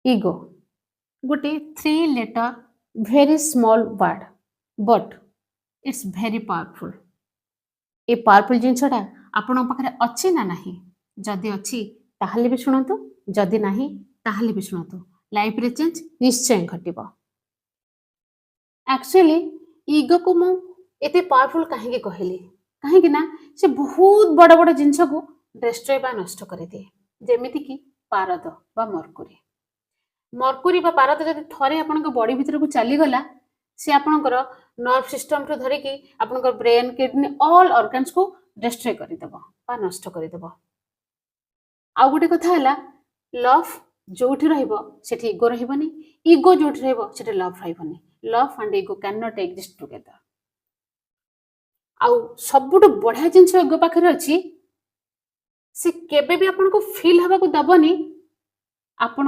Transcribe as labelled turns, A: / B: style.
A: Ego गोटे 3 letter very small word but it's very powerful. ए powerful जिनसटा आपण पाखरे अच्छी ना नाही जदि अच्छी ताहले भी शुणतु जदि नाही ताहले भी शुणतु लाइफ रे चेंज निश्चय घटिबो एक्चुअली ईगो को मु एते पावरफुल काहे के कहली काहे कि ना से बहुत बड़ बड़ जिंस को डिस्ट्रॉय बा नष्ट कर दिए जेमिति कि पारद बा मरकुरी मरकुरी बा पारद जदि थरे आपन बॉडी भीतर को चली गला से आपनकर नर्व सिस्टम ठु धरि कि आपनकर ब्रेन किडनी ऑल ऑर्गन्स को डिस्ट्रॉय कर देबो बा नष्ट कर देबो आ गोटे कथा हला लव जोठी रहइबो सेठी इगो रहइबोनी इगो जोठी रहइबो सेठी लव रहइबोनी love and ego cannot exist together आउ सबुठ बढ़िया जिनस इगो पाखरे अछि से केबे भी आपन को फील हवा को दबनी आपण